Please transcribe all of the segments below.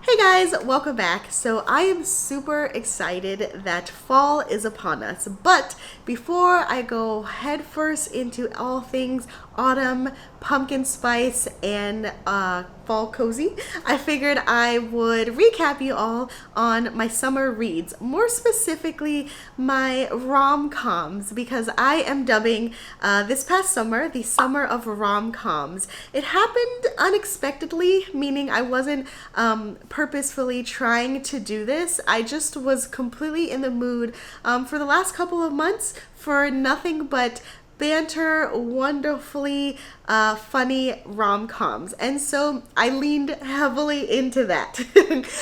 Hey guys, welcome back. So I am super excited that fall is upon us. But before I go headfirst into all things autumn, pumpkin spice, and fall cozy, I figured I would recap you all on my summer reads. More specifically, my rom-coms, because I am dubbing this past summer the summer of rom-coms. It happened unexpectedly, meaning I wasn't purposefully trying to do this. I just was completely in the mood for the last couple of months for nothing but banter, wonderfully funny rom-coms. And so I leaned heavily into that.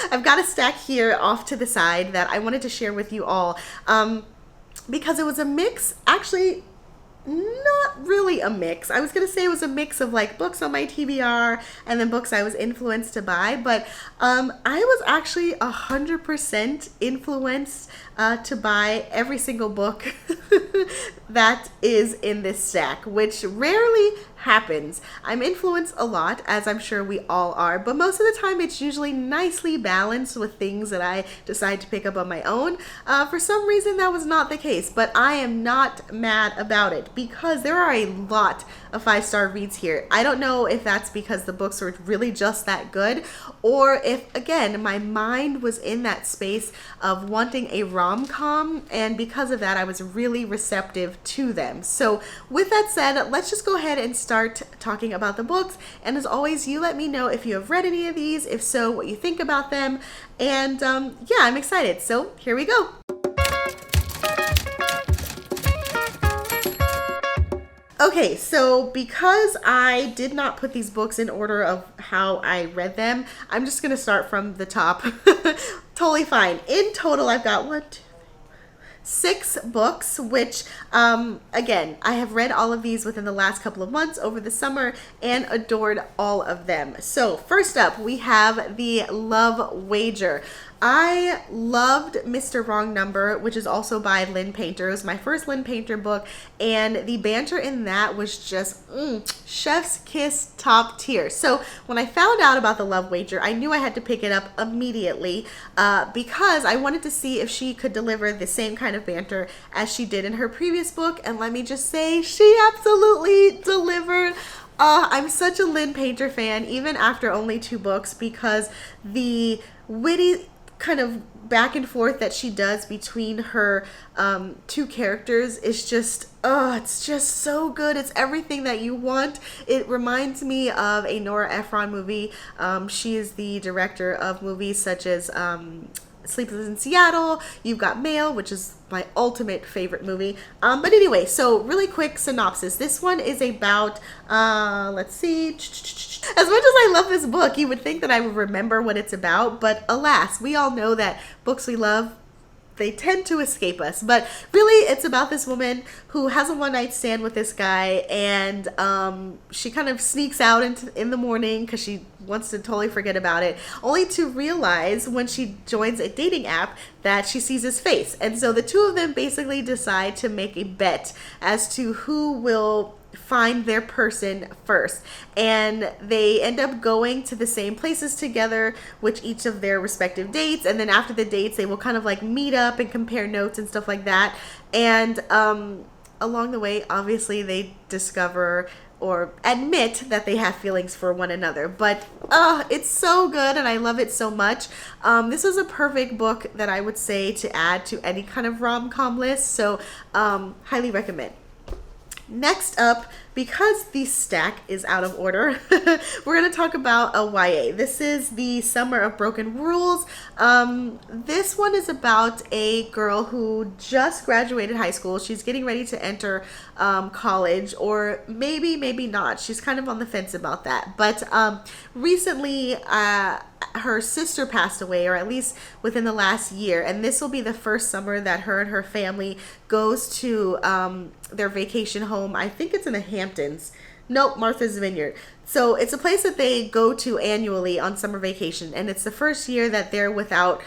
I've got a stack here off to the side that I wanted to share with you all because it was a mix, actually not really a mix. I was going to say it was a mix of like books on my TBR and then books I was influenced to buy, but I was actually 100% influenced to buy every single book that is in this stack, which rarely happens. I'm influenced a lot, as I'm sure we all are, but most of the time it's usually nicely balanced with things that I decide to pick up on my own. For some reason that was not the case, but I am not mad about it because there are a lot of 5-star reads here. I don't know if that's because the books were really just that good, or if again my mind was in that space of wanting a rom-com, and because of that I was really receptive to them. So with that said, let's just go ahead and start talking about the books, and as always, you let me know if you have read any of these, if so, what you think about them, and yeah, I'm excited. So here we go. Okay, so because I did not put these books in order of how I read them, I'm just going to start from the top. Totally fine. In total, I've got 6 books, which, again, I have read all of these within the last couple of months over the summer and adored all of them. So first up, we have The Love Wager. I loved Mr. Wrong Number, which is also by Lynn Painter. It was my first Lynn Painter book, and the banter in that was just chef's kiss, top tier. So when I found out about The Love Wager, I knew I had to pick it up immediately because I wanted to see if she could deliver the same kind of banter as she did in her previous book, and let me just say, she absolutely delivered. I'm such a Lynn Painter fan, even after only 2 books, because the witty kind of back and forth that she does between her 2 characters is just, it's just so good. It's everything that you want. It reminds me of a Nora Ephron movie. She is the director of movies such as Sleepless in Seattle, You've Got Mail, which is my ultimate favorite movie. But anyway, so really quick synopsis. This one is about, let's see. As much as I love this book, you would think that I would remember what it's about, but alas, we all know that books we love, they tend to escape us. But really, it's about this woman who has a one-night stand with this guy, and she kind of sneaks out in the morning because she wants to totally forget about it, only to realize when she joins a dating app that she sees his face. And so the two of them basically decide to make a bet as to who will find their person first, and they end up going to the same places together with each of their respective dates, and then after the dates they will kind of like meet up and compare notes and stuff like that, and along the way obviously they discover or admit that they have feelings for one another. But it's so good and I love it so much. This is a perfect book that I would say to add to any kind of rom-com list, so highly recommend. Next up, because the stack is out of order, we're going to talk about a YA. This is The Summer of Broken Rules. This one is about a girl who just graduated high school. She's getting ready to enter college, or maybe not. She's kind of on the fence about that. But recently, her sister passed away, or at least within the last year, and this will be the first summer that her and her family goes to their vacation home. I think it's in the Hamptons. Nope, Martha's Vineyard. So it's a place that they go to annually on summer vacation, and it's the first year that they're without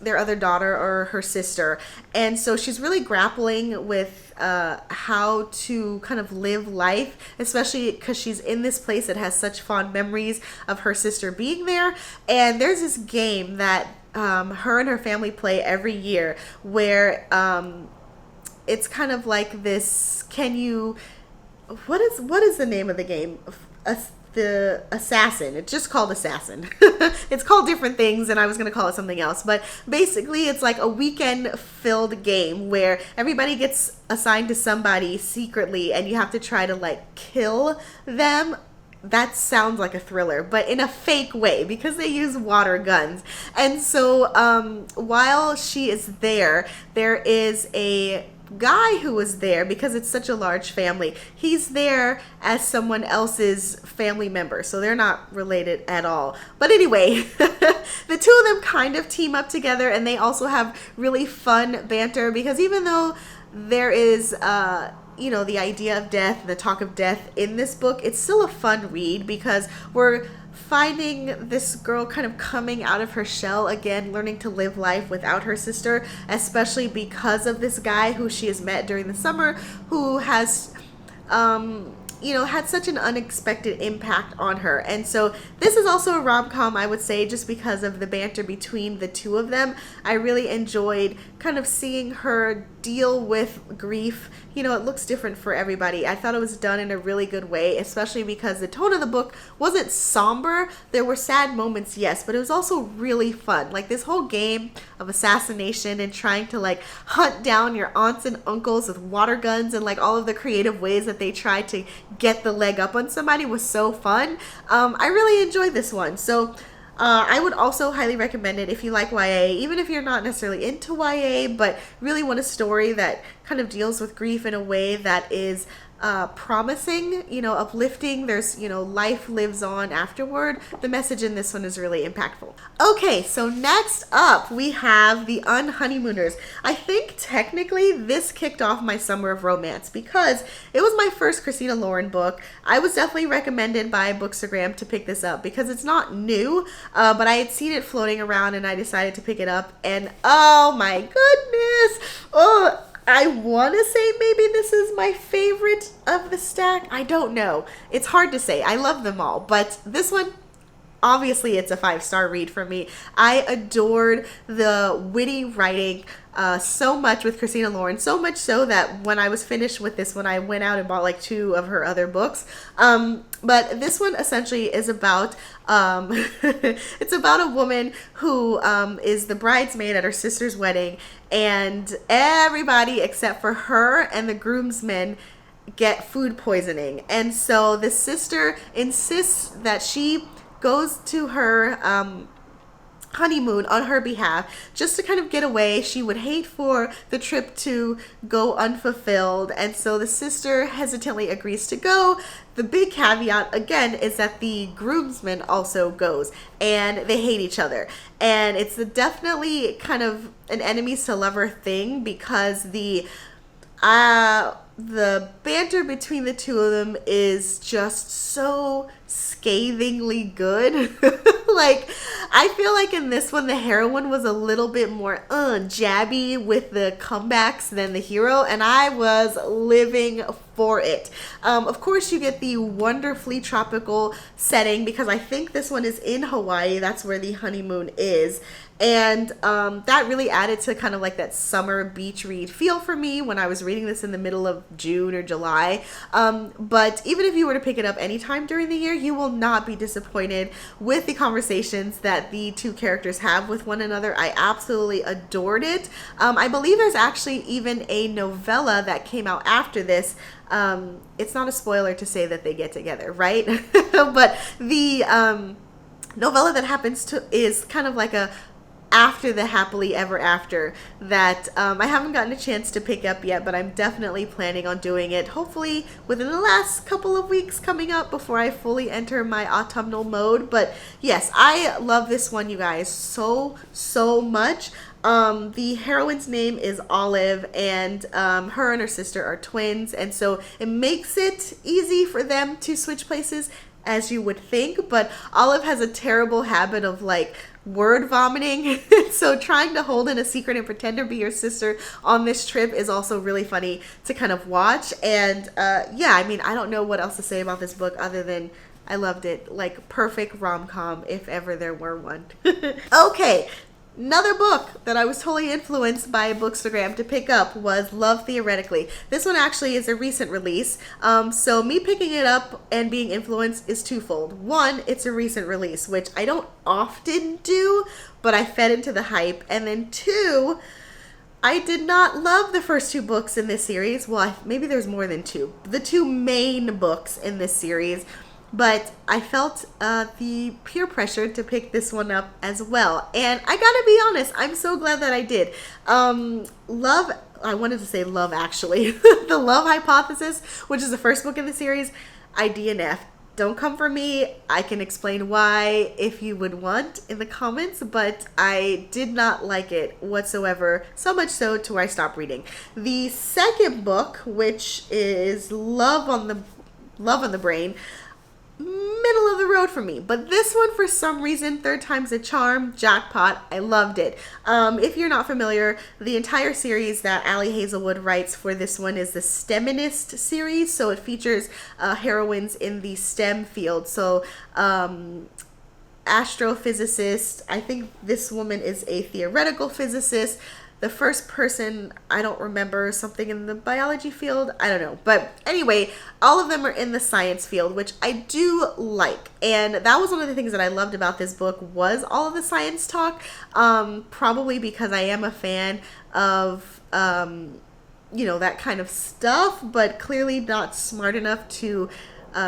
their other daughter or her sister. And so she's really grappling with how to kind of live life, especially because she's in this place that has such fond memories of her sister being there. And there's this game that her and her family play every year where it's kind of like this, what is the name of the game? The Assassin. It's just called Assassin. It's called different things, and I was going to call it something else. But basically, it's like a weekend-filled game where everybody gets assigned to somebody secretly, and you have to try to, like, kill them. That sounds like a thriller, but in a fake way, because they use water guns. And so while she is there is a guy who was there because it's such a large family. He's there as someone else's family member, so they're not related at all. But anyway, the two of them kind of team up together, and they also have really fun banter, because even though there is the idea of death, the talk of death in this book, it's still a fun read because we're finding this girl kind of coming out of her shell again, learning to live life without her sister, especially because of this guy who she has met during the summer, who has had such an unexpected impact on her. And so this is also a rom-com, I would say, just because of the banter between the two of them. I really enjoyed kind of seeing her deal with grief. It looks different for everybody. I thought it was done in a really good way, especially because the tone of the book wasn't somber. There were sad moments, yes, but it was also really fun. Like this whole game of assassination and trying to like hunt down your aunts and uncles with water guns, and like all of the creative ways that they tried to get the leg up on somebody was so fun. I really enjoyed this one. So I would also highly recommend it if you like YA, even if you're not necessarily into YA, but really want a story that kind of deals with grief in a way that is promising, uplifting. There's, life lives on afterward. The message in this one is really impactful. Okay, so next up we have the Unhoneymooners. I think technically this kicked off my summer of romance because it was my first Christina Lauren book. I was definitely recommended by Bookstagram to pick this up because it's not new, but I had seen it floating around and I decided to pick it up, and oh my goodness, I want to say maybe this is my favorite of the stack. I don't know. It's hard to say. I love them all. But this one, obviously, it's a 5-star read for me. I adored the witty writing so much with Christina Lauren. So much so that when I was finished with this one, I went out and bought like 2 of her other books. But this one essentially is about it's about a woman who is the bridesmaid at her sister's wedding, and everybody except for her and the groomsmen get food poisoning. And so the sister insists that she goes to her honeymoon on her behalf just to kind of get away. She would hate for the trip to go unfulfilled, and so the sister hesitantly agrees to go. The big caveat again is that the groomsman also goes, and they hate each other, and it's definitely kind of an enemies to lover thing because the banter between the two of them is just so scathingly good. Like, I feel like in this one, the heroine was a little bit more jabby with the comebacks than the hero, and I was living for it. Of course, you get the wonderfully tropical setting because I think this one is in Hawaii. That's where the honeymoon is. And that really added to kind of like that summer beach read feel for me when I was reading this in the middle of June or July. But even if you were to pick it up anytime during the year, you will not be disappointed with the conversations that the two characters have with one another. I absolutely adored it. I believe there's actually even a novella that came out after this. It's not a spoiler to say that they get together, right? But the novella that happens is kind of like a after the happily ever after that I haven't gotten a chance to pick up yet, but I'm definitely planning on doing it, hopefully within the last couple of weeks coming up before I fully enter my autumnal mode. But yes, I love this one, you guys, so much. The heroine's name is Olive, and her and her sister are twins, and so it makes it easy for them to switch places as you would think, but Olive has a terrible habit of like word vomiting. So trying to hold in a secret and pretend to be your sister on this trip is also really funny to kind of watch. And yeah, I mean, I don't know what else to say about this book other than I loved it. Like, perfect rom-com if ever there were one. Okay. Another book that I was totally influenced by Bookstagram to pick up was Love Theoretically. This one actually is a recent release. So me picking it up and being influenced is twofold. One, it's a recent release, which I don't often do, but I fed into the hype. And then two, I did not love the first two books in this series. Well, maybe there's more than two. The two main books in this series. But I felt the peer pressure to pick this one up as well. And I gotta be honest, I'm so glad that I did. I wanted to say Love Actually. The Love Hypothesis, which is the first book in the series, I DNF. Don't come for me. I can explain why if you would want in the comments, but I did not like it whatsoever, so much so to where I stopped reading. The second book, which is Love on the Brain, middle of the road for me, but this one for some reason, third time's a charm, jackpot. I loved it. If you're not familiar, the entire series that Allie Hazelwood writes for this one is the STEMinist series, so it features heroines in the STEM field. So astrophysicist, I think this woman is a theoretical physicist. The first person, I don't remember, something in the biology field, I don't know. But anyway, all of them are in the science field, which I do like. And that was one of the things that I loved about this book was all of the science talk, probably because I am a fan of, you know, that kind of stuff, but clearly not smart enough to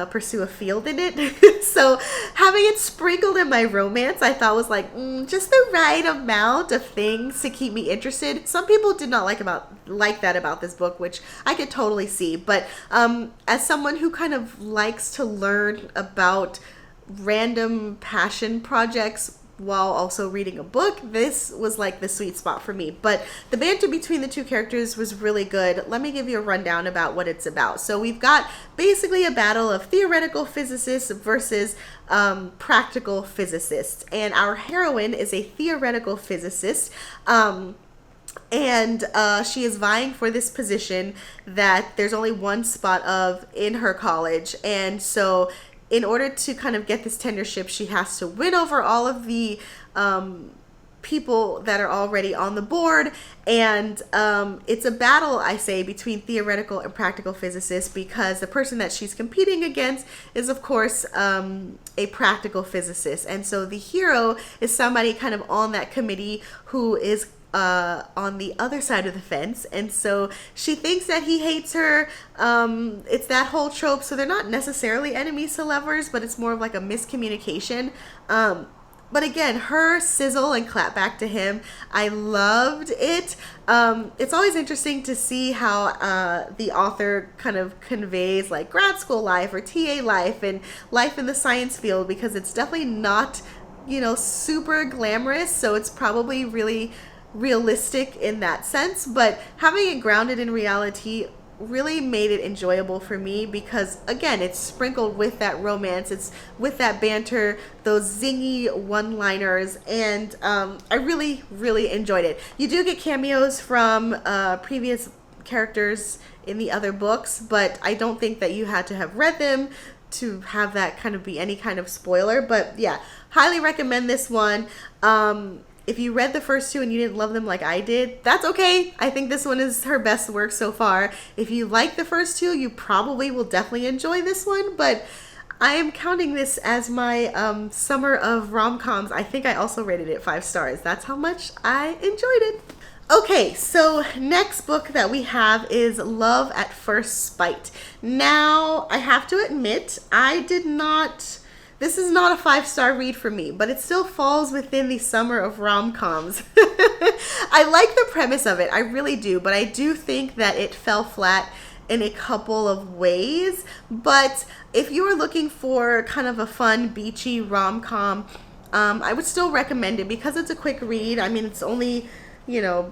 pursue a field in it. So having it sprinkled in my romance, I thought was like just the right amount of things to keep me interested. Some people did not like that about this book, which I could totally see. But as someone who kind of likes to learn about random passion projects while also reading a book, this was like the sweet spot for me. But the banter between the two characters was really good. Let me give you a rundown about what it's about. So we've got basically a battle of theoretical physicists versus practical physicists, and our heroine is a theoretical physicist, and she is vying for this position that there's only one spot of in her college. And so in order to kind of get this tenureship, she has to win over all of the people that are already on the board. And it's a battle, I say, between theoretical and practical physicists, because the person that she's competing against is, of course, a practical physicist. And so the hero is somebody kind of on that committee who is on the other side of the fence, and so she thinks that he hates her. It's that whole trope, so they're not necessarily enemies to lovers, but it's more of like a miscommunication. But again, her sizzle and clap back to him, I loved it. It's always interesting to see how the author kind of conveys like grad school life or TA life and life in the science field, because it's definitely not, you know, super glamorous, so it's probably really realistic in that sense, but having it grounded in reality really made it enjoyable for me, because again, it's sprinkled with that romance, it's with that banter, those zingy one-liners, and I really enjoyed it. You do get cameos from previous characters in the other books, but I don't think that you had to have read them to have that kind of be any kind of spoiler. But yeah, highly recommend this one. If you read the first two and you didn't love them like I did, that's okay. I think this one is her best work so far. If you like the first two, you probably will definitely enjoy this one, but I am counting this as my summer of rom-coms. I think I also rated it 5 stars. That's how much I enjoyed it. Okay, so next book that we have is Love at First Spite. Now, I have to admit, this is not a 5-star read for me, but it still falls within the summer of rom-coms. I like the premise of it, I really do, but I do think that it fell flat in a couple of ways. But if you are looking for kind of a fun, beachy rom-com, I would still recommend it because it's a quick read. I mean, it's only, you know,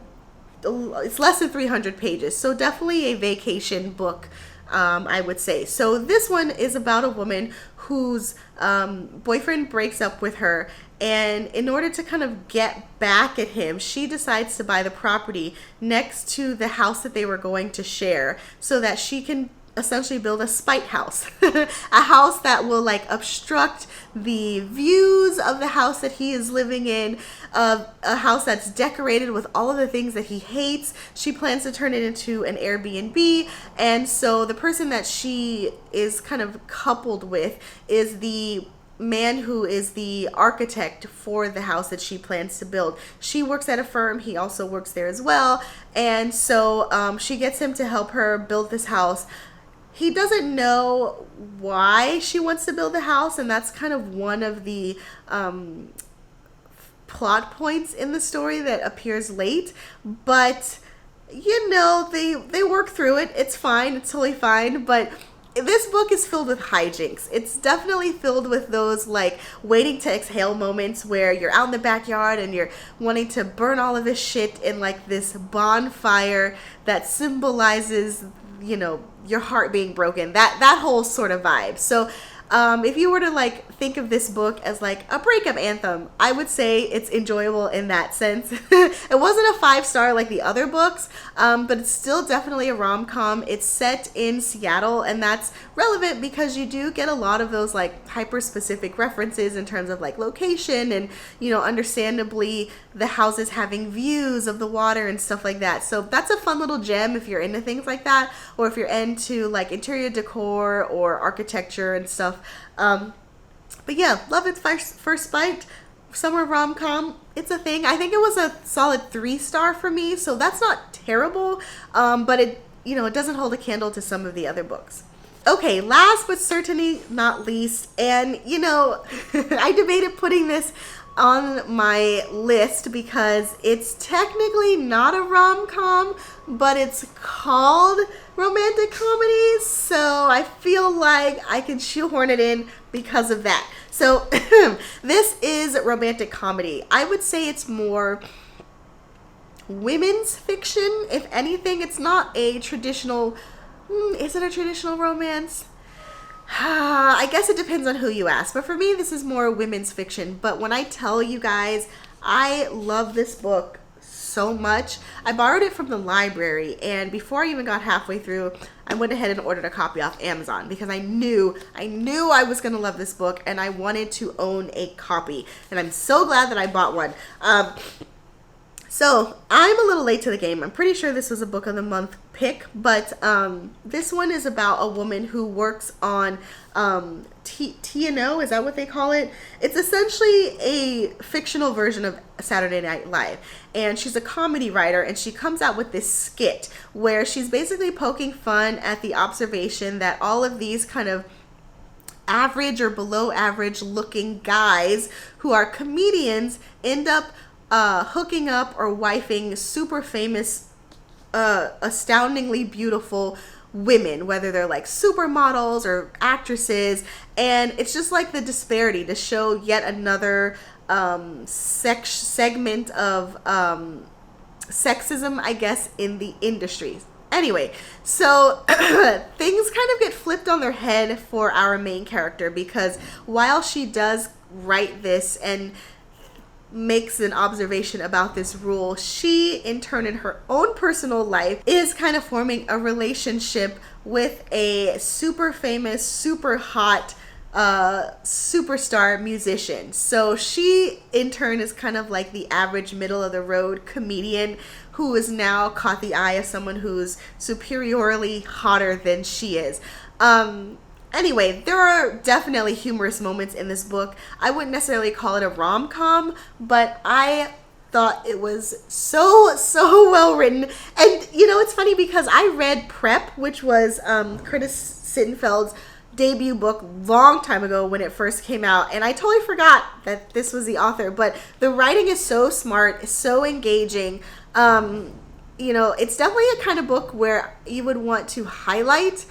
it's less than 300 pages, so definitely a vacation book I would say. So this one is about a woman whose boyfriend breaks up with her, and in order to kind of get back at him, she decides to buy the property next to the house that they were going to share so that she can essentially build a spite house. A house that will like obstruct the views of the house that he is living in, a house that's decorated with all of the things that he hates. She plans to turn it into an Airbnb, and so the person that she is kind of coupled with is the man who is the architect for the house that she plans to build. She works at a firm, he also works there as well, and so she gets him to help her build this house. He doesn't know why she wants to build the house, and that's kind of one of the plot points in the story that appears late. But, you know, they work through it. It's fine. It's totally fine. But this book is filled with hijinks. It's definitely filled with those like waiting to exhale moments where you're out in the backyard and you're wanting to burn all of this shit in like this bonfire that symbolizes, you know, your heart being broken, that whole sort of vibe. So if you were to like think of this book as like a breakup anthem, I would say it's enjoyable in that sense. It wasn't a 5-star like the other books, but it's still definitely a rom-com. It's set in Seattle, and that's relevant because you do get a lot of those like hyper-specific references in terms of like location and, you know, understandably the houses having views of the water and stuff like that. So that's a fun little gem if you're into things like that, or if you're into like interior decor or architecture and stuff. But yeah, love at first bite, summer rom-com, it's a thing. I think it was a solid 3-star for me, so that's not terrible, but it, you know, it doesn't hold a candle to some of the other books. Okay, last but certainly not least, and you know, I debated putting this on my list because it's technically not a rom-com, but it's called romantic comedy, so I feel like I can shoehorn it in because of that. So this is romantic comedy. I would say it's more women's fiction. If anything, it's not a traditional, is it a traditional romance? I guess it depends on who you ask, but for me this is more women's fiction. But when I tell you guys, I love this book so much. I borrowed it from the library, and before I even got halfway through, I went ahead and ordered a copy off Amazon because I knew I was gonna love this book and I wanted to own a copy, and I'm so glad that I bought one. So I'm a little late to the game. I'm pretty sure this was a book of the month pick, but this one is about a woman who works on T&O, is that what they call it? It's essentially a fictional version of Saturday Night Live, and she's a comedy writer, and she comes out with this skit where she's basically poking fun at the observation that all of these kind of average or below average looking guys who are comedians end up hooking up or wifing super famous, astoundingly beautiful women, whether they're like supermodels or actresses, and it's just like the disparity to show yet another segment of sexism, I guess, in the industry. Anyway, so things kind of get flipped on their head for our main character, because while she does write this and makes an observation about this rule, she in turn in her own personal life is kind of forming a relationship with a super famous, super hot superstar musician. So she in turn is kind of like the average middle of the road comedian who is now caught the eye of someone who's superiorly hotter than she is. Anyway, there are definitely humorous moments in this book. I wouldn't necessarily call it a rom-com, but I thought it was so well written. And, you know, it's funny because I read Prep, which was Curtis Sittenfeld's debut book long time ago when it first came out, and I totally forgot that this was the author, but the writing is so smart, so engaging. You know, it's definitely a kind of book where you would want to highlight.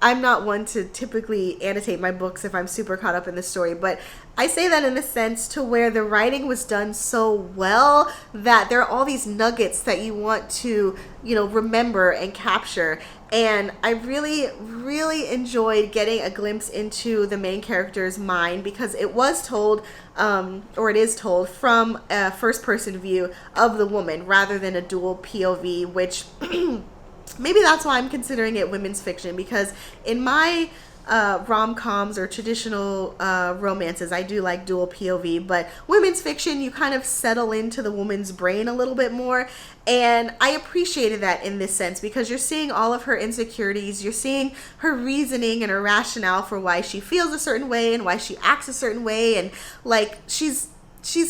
I'm not one to typically annotate my books if I'm super caught up in the story, but I say that in the sense to where the writing was done so well that there are all these nuggets that you want to, you know, remember and capture. And I really, really enjoyed getting a glimpse into the main character's mind, because it was told, or it is told, from a first-person view of the woman rather than a dual POV, which maybe that's why I'm considering it women's fiction, because in my rom-coms or traditional romances, I do like dual POV, but women's fiction, you kind of settle into the woman's brain a little bit more, and I appreciated that in this sense, because you're seeing all of her insecurities, you're seeing her reasoning and her rationale for why she feels a certain way and why she acts a certain way, and like she's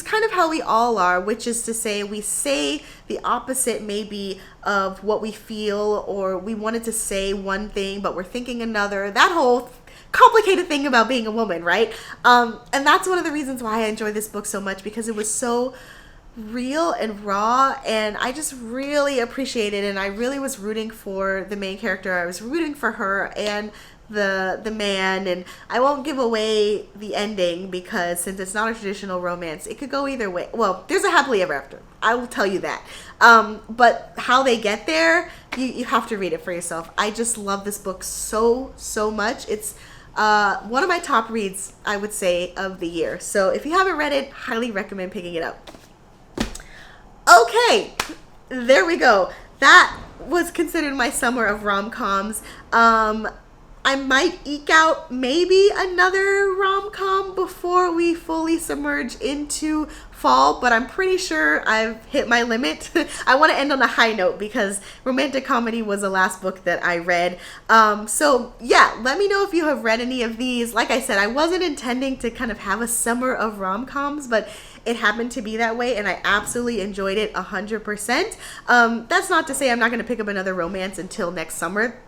kind of how we all are, which is to say we say the opposite maybe of what we feel, or we wanted to say one thing but we're thinking another. That whole complicated thing about being a woman, right? And that's one of the reasons why I enjoy this book so much, because it was so real and raw, and I just really appreciated it, and I really was rooting for the main character. I was rooting for her and the man, and I won't give away the ending because since it's not a traditional romance, it could go either way. Well, there's a happily ever after, I will tell you that, but how they get there, you have to read it for yourself. I just love this book so much. It's one of my top reads, I would say, of the year. So if you haven't read it, highly recommend picking it up. Okay, there we go. That was considered my summer of rom-coms. I might eke out maybe another rom-com before we fully submerge into fall, but I'm pretty sure I've hit my limit. I want to end on a high note because romantic comedy was the last book that I read. So yeah, let me know if you have read any of these. Like I said, I wasn't intending to kind of have a summer of rom-coms, but it happened to be that way, and I absolutely enjoyed it 100%. That's not to say I'm not going to pick up another romance until next summer.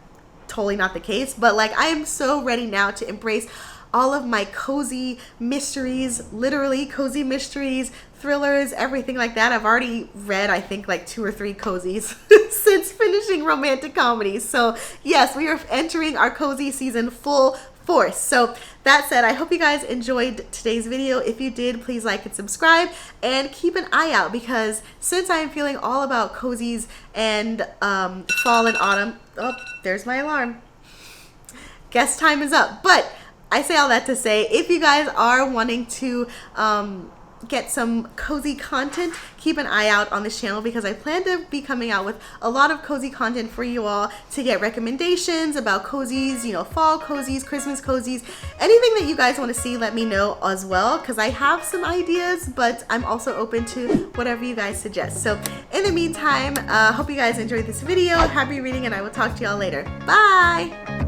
Totally not the case, but like I am so ready now to embrace all of my cozy mysteries, literally cozy mysteries, thrillers, everything like that. I've already read, I think, like 2 or 3 cozies since finishing romantic comedies. So yes, we are entering our cozy season full force. So that said, I hope you guys enjoyed today's video. If you did, please like and subscribe, and keep an eye out, because since I am feeling all about cozies and fall and autumn, oh, there's my alarm. Guess time is up. But I say all that to say, if you guys are wanting to get some cozy content, keep an eye out on this channel, because I plan to be coming out with a lot of cozy content for you all to get recommendations about cozies, you know, fall cozies, Christmas cozies, anything that you guys want to see, let me know as well, because I have some ideas, but I'm also open to whatever you guys suggest. So in the meantime, hope you guys enjoyed this video. Happy reading, and I will talk to y'all later. Bye!